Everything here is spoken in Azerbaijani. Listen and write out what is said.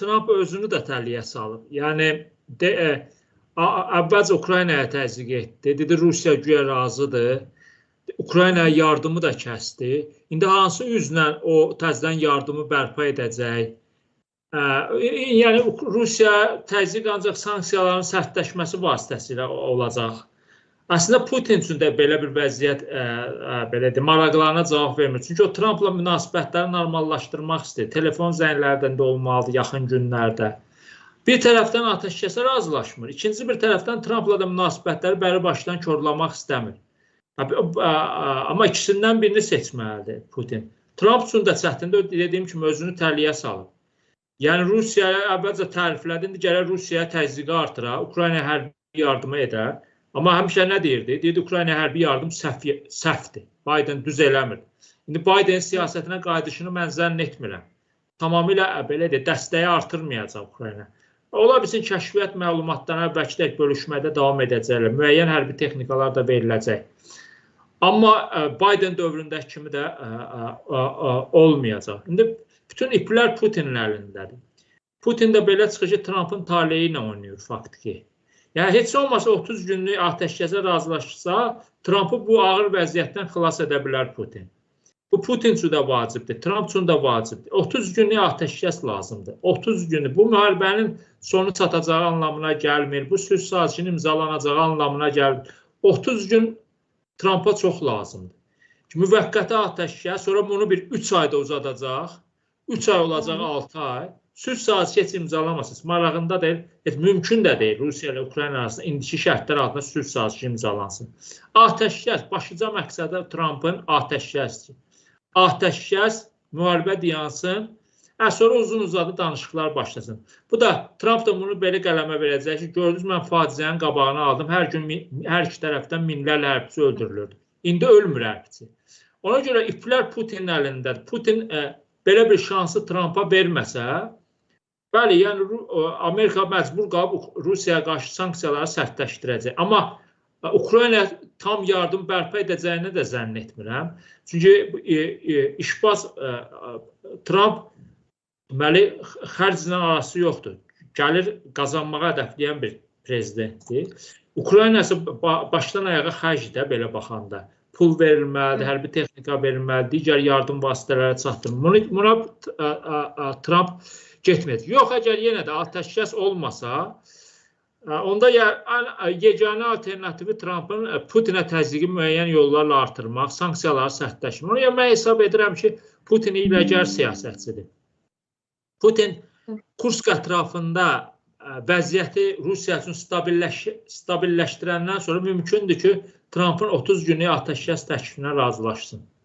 Trump özünü də təliyə salıb. Yəni əvvəlcə Ukraynaya təzyiq etdi. Dedi Rusiya güya razıdır. Ukraynaya yardımı da kəsdi. İndi hansı üzlə o təzədən yardımı bərpa edəcək? Yəni Rusiya təzyiq ancaq sanksiyaların sərtləşməsi vasitəsilə olacaq. Əslində Putin üçün də belə bir vəziyyət maraqlarına cavab vermir. Çünki o Trumpla münasibətləri normallaşdırmaq istəyir. Telefon zənglərdən də olmalıdır yaxın günlərdə. Bir tərəfdən atəşkəsə razılaşmır. İkinci bir tərəfdən Trumpla da münasibətləri bəri başdan korlamaq istəmir. Amma ikisindən birini seçməlidir Putin. Trump üçün də çətindir, dediyim kimi özünü təliyə salıb. Yəni Rusiyaya əvvəlcə təriflədi, indi gərək Rusiyaya təzyiqi artırar, Ukraynaya hərbi yardımı edər. Amma həmişə nə deyirdi? Deyirdi Ukraynaya hərbi yardım səhvdir. Biden düz eləmir. İndi Biden siyasətinə qayıdışını mən zənn etmirəm. Tamamilə belə dəstəyi artırmayacaq Ukrayna. Ola bilsin kəşfiyyat məlumatlarına bəlkə bölüşmədə davam edəcəklər. Müəyyən hərbi texnikalar da veriləcək. Amma Biden dövründəki kimi də olmayacaq. İndi bütün iplər Putinin əlindədir. Putin də belə çıxıcı Trumpın taleyi ilə oynayır faktiki. Yəni heç olmasa 30 günlük atəşkəsə razılaşsa, Trumpı bu ağır vəziyyətdən xilas edə bilər Putin. Bu Putin üçün də vacibdir, Trump üçün də vacibdir. 30 günlük atəşkəs lazımdır. 30 günlük. Bu müharibənin sonu çatacağı anlamına gəlmir. Bu sülh sazişinin imzalanacağı anlamına gəlmir. 30 gün Trumpa çox lazımdır. Müvəqqəti atəşkəs, sonra bunu bir 3 ayda uzadacaq. 3 ay olacaq 6 ay. Sülh sazişi heç imzalamasınız. Marağında deyil, mümkün də deyil Rusiya ilə Ukrayna arasında indiki şərtlər altında sülh sazişi imzalansın. Atəşkəs, başlıca məqsədi Trumpın atəşkəsdir. Atəşkəs, müharibə dayansın, sonra uzun-uzadı danışıqlar başlasın. Bu da, Trump da bunu belə qələmə verəcək ki, gördünüz, mən faciənin qabağını aldım, hər gün hər iki tərəfdən minlərlə hərbçi öldürülürdü. İndi ölmür hərbçi. Ona görə iplər Putinin əlindədir. Putin belə bir şansı Trumpa verməsə, bəli, yəni Amerika məcbur qalıb Rusiyaya qarşı sanksiyaları sərtləşdirəcək. Amma Ukraynaya tam yardım bərpa edəcəyini də zənn etmirəm. Çünki işbaz Trump deməli, xərclə arası yoxdur. Gəlir qazanmağa hədəfləyən bir prezidentdir. Ukrayna isə başdan ayağa xərcdə belə baxanda. Pul verilməlidir, hərbi texnika verilməlidir, digər yardım vasitələri çatdırılmalıdır. Buna Trump getməyəcək. Yox, əgər yenə də atəşkəs olmasa, onda yeganə alternativi Trumpın Putinə təzyiqi müəyyən yollarla artırmaq, sanksiyaları sərtləşmək. Ona mən hesab edirəm ki, Putin hiyləgər siyasətçidir. Putin Kursk ətrafında vəziyyəti Rusiya üçün stabilləşdirəndən sonra mümkündür ki, Trumpın 30 günlük atəşkəs təklifinə razılaşsın.